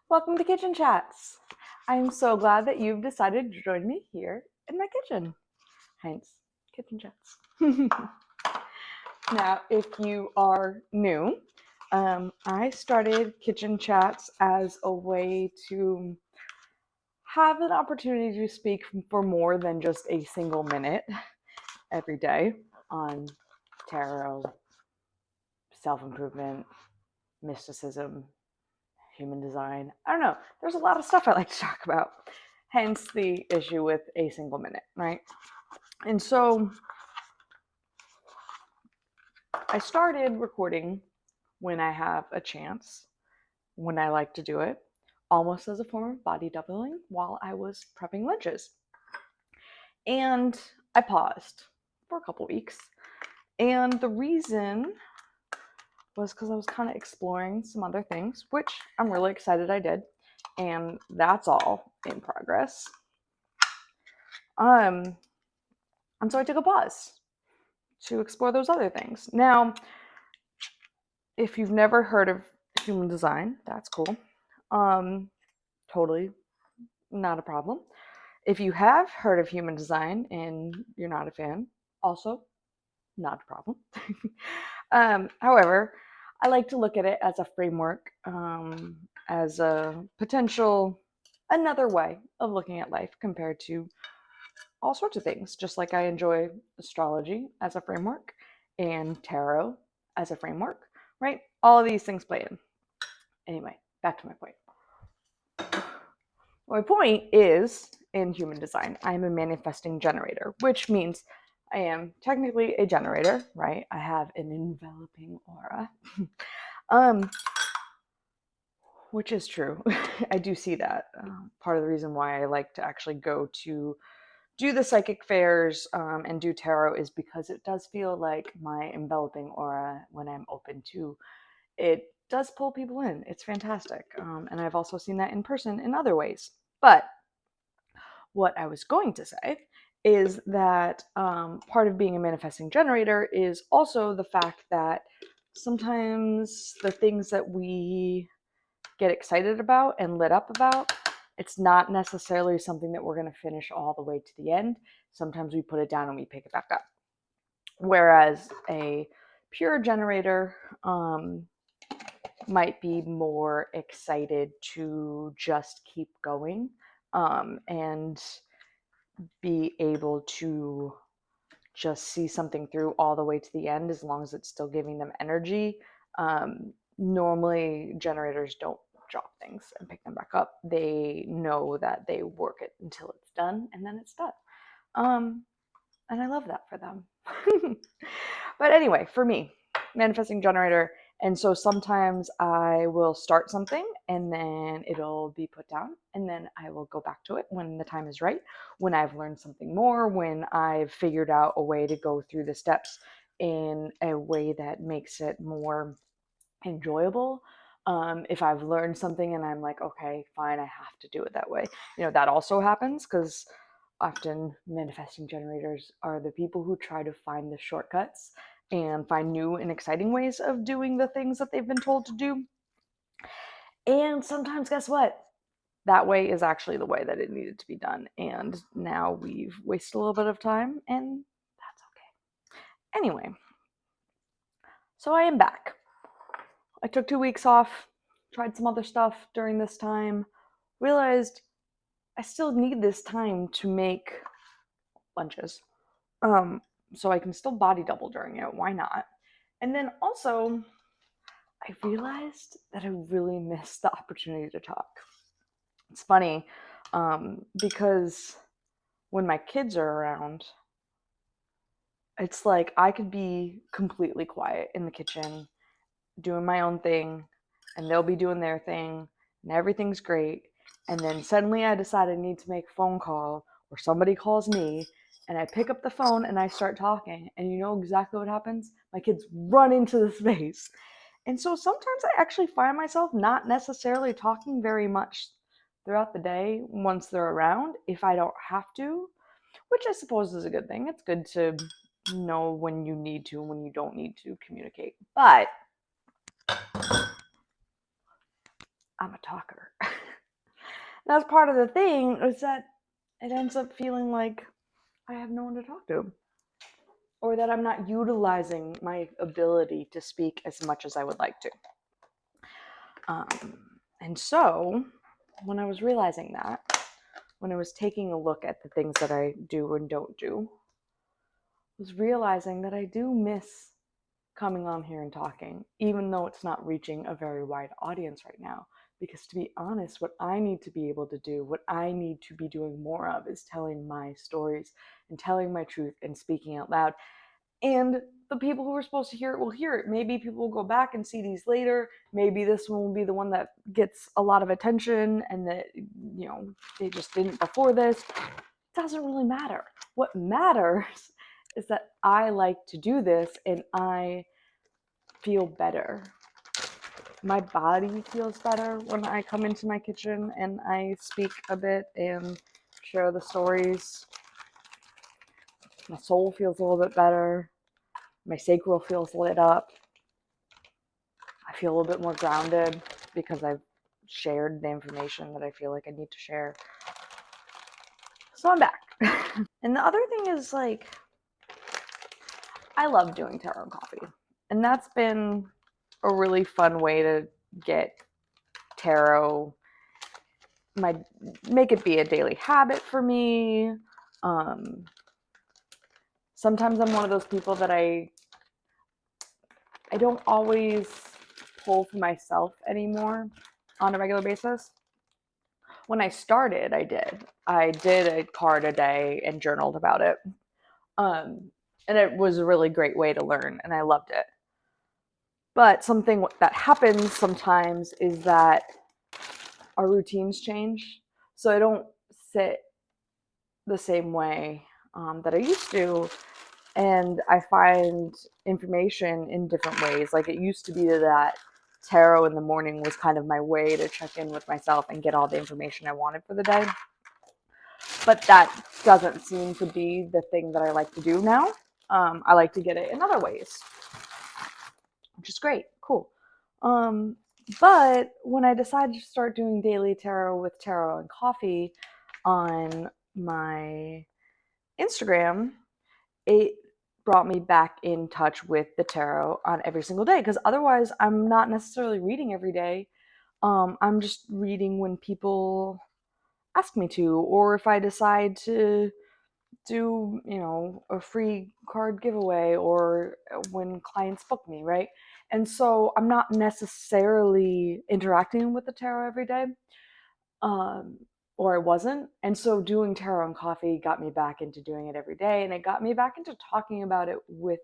Welcome to Kitchen Chats. I'm so glad that you've decided to join me here in my kitchen. Hence, Kitchen Chats. Now, if you are new, I started Kitchen Chats as a way to have an opportunity to speak for more than just a single minute every day on tarot, self-improvement, mysticism, human design. I don't know. There's a lot of stuff I like to talk about. Hence the issue with a single minute, right? And so I started recording when I have a chance, when I like to do it, almost as a form of body doubling while I was prepping lunches. And I paused for a couple weeks. And the reason was because I was kind of exploring some other things, which I'm really excited I did. And that's all in progress. And so I took a pause to explore those other things. Now, if you've never heard of human design, that's cool. Totally not a problem. If you have heard of human design and you're not a fan, also not a problem. However, I like to look at it as a framework, as a potential another way of looking at life compared to all sorts of things, just like I enjoy astrology as a framework and tarot as a framework, right? All of these things play in. Anyway, back to my point. My point is, in human design, I'm a manifesting generator, which means I am technically a generator, right? I have an enveloping aura. Which is true. I do see that. Part of the reason why I like to actually go to do the psychic fairs and do tarot is because it does feel like my enveloping aura when I'm open to it does pull people in. It's fantastic. And I've also seen that in person in other ways. But what I was going to say is that part of being a manifesting generator is also the fact that sometimes the things that we get excited about and lit up about, it's not necessarily something that we're going to finish all the way to the end. Sometimes we put it down and we pick it back up. Whereas a pure generator might be more excited to just keep going and be able to just see something through all the way to the end as long as it's still giving them energy. Normally, generators don't drop things and pick them back up. They know that they work it until it's done and then it's done. And I love that for them. But anyway, for me, manifesting generator. And so sometimes I will start something and then it'll be put down and then I will go back to it when the time is right, when I've learned something more, when I've figured out a way to go through the steps in a way that makes it more enjoyable. If I've learned something and I'm like, okay, fine, I have to do it that way. That also happens because often manifesting generators are the people who try to find the shortcuts and find new and exciting ways of doing the things that they've been told to do. And sometimes, guess what? That way is actually the way that it needed to be done. And now we've wasted a little bit of time, and that's okay. Anyway, so I am back. I took 2 weeks off, tried some other stuff during this time, realized I still need this time to make lunches. So I can still body double during it. Why not? And then also, I realized that I really missed the opportunity to talk. It's funny because when my kids are around, it's like I could be completely quiet in the kitchen, doing my own thing, and they'll be doing their thing, and everything's great. And then suddenly I decide I need to make a phone call, or somebody calls me, and I pick up the phone and I start talking. And you know exactly what happens? My kids run into the space. And so sometimes I actually find myself not necessarily talking very much throughout the day once they're around if I don't have to, which I suppose is a good thing. It's good to know when you need to and when you don't need to communicate. But I'm a talker. That's part of the thing, is that it ends up feeling like I have no one to talk to, or that I'm not utilizing my ability to speak as much as I would like to. And so, when I was realizing that, when I was taking a look at the things that I do and don't do, I was realizing that I do miss coming on here and talking, even though it's not reaching a very wide audience right now. Because to be honest, what I need to be able to do, what I need to be doing more of, is telling my stories and telling my truth and speaking out loud. And the people who are supposed to hear it will hear it. Maybe people will go back and see these later. Maybe this one will be the one that gets a lot of attention and that, they just didn't before this. It doesn't really matter. What matters is that I like to do this and I feel better. My body feels better when I come into my kitchen and I speak a bit and share the stories. My soul feels a little bit better. My sacral feels lit up. I feel a little bit more grounded because I've shared the information that I feel like I need to share. So I'm back. And the other thing is, like, I love doing tarot and coffee. And that's been a really fun way to get tarot, make it be a daily habit for me. Sometimes I'm one of those people that I don't always pull for myself anymore on a regular basis. When I started, I did a card a day and journaled about it. And it was a really great way to learn, and I loved it. But something that happens sometimes is that our routines change. So I don't sit the same way that I used to. And I find information in different ways. Like, it used to be that tarot in the morning was kind of my way to check in with myself and get all the information I wanted for the day. But that doesn't seem to be the thing that I like to do now. I like to get it in other ways, which is great. Cool. But when I decided to start doing daily tarot with tarot and coffee on my Instagram, it brought me back in touch with the tarot on every single day, because otherwise I'm not necessarily reading every day. I'm just reading when people ask me to, or if I decide to do, a free card giveaway, or when clients book me, right? And so I'm not necessarily interacting with the tarot every day. Um, or I wasn't. And so doing tarot and coffee got me back into doing it every day, and it got me back into talking about it with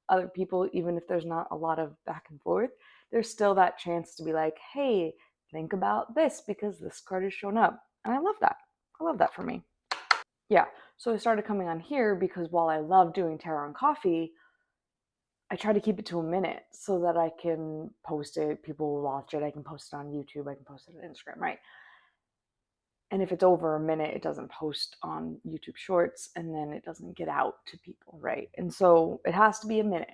other people. Even if there's not a lot of back and forth, there's still that chance to be like, hey, think about this because this card has shown up. And I love that. I love that for me. Yeah. So I started coming on here because while I love doing tarot and coffee, I try to keep it to a minute so that I can post it. People will watch it. I can post it on YouTube. I can post it on Instagram, right? And if it's over a minute, it doesn't post on YouTube Shorts, and then it doesn't get out to people, right? And so it has to be a minute.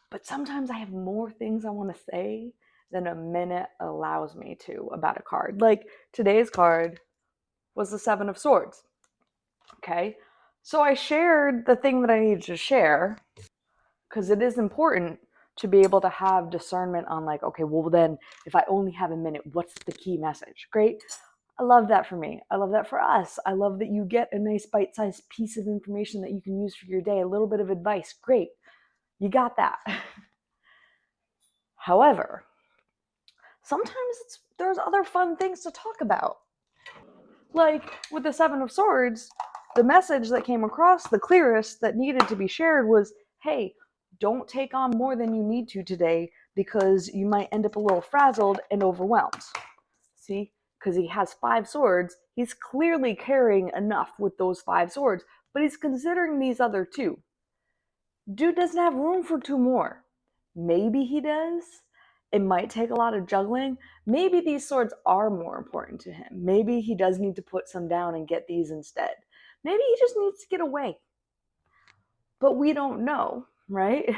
But sometimes I have more things I want to say than a minute allows me to about a card. Like, today's card was the Seven of Swords. Okay. So I shared the thing that I needed to share, because it is important to be able to have discernment on, like, okay, well then if I only have a minute, what's the key message? Great. I love that for me. I love that for us. I love that you get a nice bite-sized piece of information that you can use for your day, a little bit of advice. Great. You got that. However, sometimes there's other fun things to talk about. Like with the Seven of Swords, the message that came across the clearest that needed to be shared was, hey, don't take on more than you need to today, because you might end up a little frazzled and overwhelmed. See? Because he has 5 swords. He's clearly carrying enough with those 5 swords, but he's considering these other 2. Dude doesn't have room for 2 more. Maybe he does. It might take a lot of juggling. Maybe these swords are more important to him. Maybe he does need to put some down and get these instead. Maybe he just needs to get away. But we don't know, right?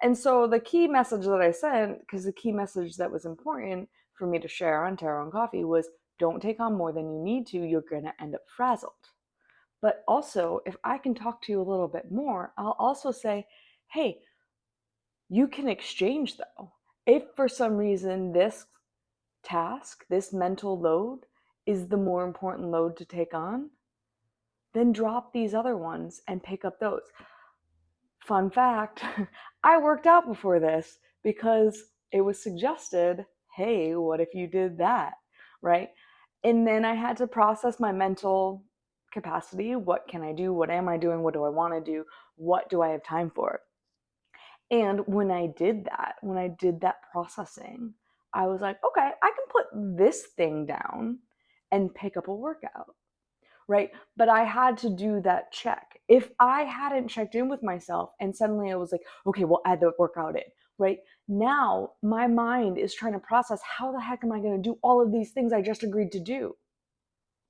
And so the key message that I sent, because the key message that was important for me to share on Tarot and Coffee was don't take on more than you need to. You're going to end up frazzled. But also, if I can talk to you a little bit more, I'll also say, hey, you can exchange though. If for some reason this task, this mental load, is the more important load to take on, then drop these other ones and pick up those. Fun fact, I worked out before this because it was suggested, hey, what if you did that? Right? And then I had to process my mental capacity. What can I do? What am I doing? What do I want to do? What do I have time for? And when I did that processing, I was like, okay, I can put this thing down and pick up a workout, right? But I had to do that check. If I hadn't checked in with myself and suddenly I was like, okay, well, add the workout in, right? Now my mind is trying to process how the heck am I going to do all of these things I just agreed to do?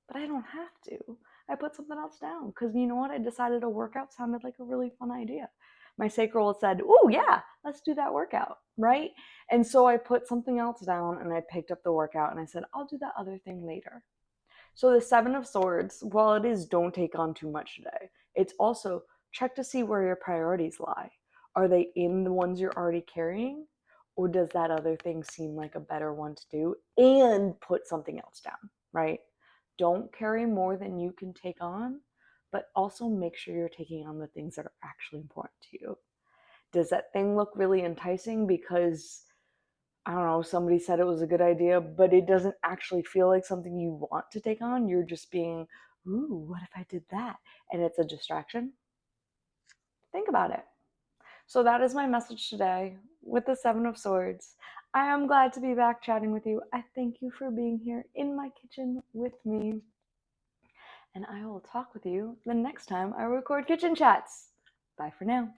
But I don't have to. I put something else down because you know what? I decided a workout sounded like a really fun idea. My sacral said, oh, yeah, let's do that workout, right? And so I put something else down and I picked up the workout and I said, I'll do that other thing later. So the Seven of Swords, while it is don't take on too much today, it's also check to see where your priorities lie. Are they in the ones you're already carrying? Or does that other thing seem like a better one to do? And put something else down, right? Don't carry more than you can take on, but also make sure you're taking on the things that are actually important to you. Does that thing look really enticing because I don't know, somebody said it was a good idea, but it doesn't actually feel like something you want to take on? You're just being, ooh, what if I did that? And it's a distraction? Think about it. So that is my message today with the Seven of Swords. I am glad to be back chatting with you. I thank you for being here in my kitchen with me. And I will talk with you the next time I record kitchen chats. Bye for now.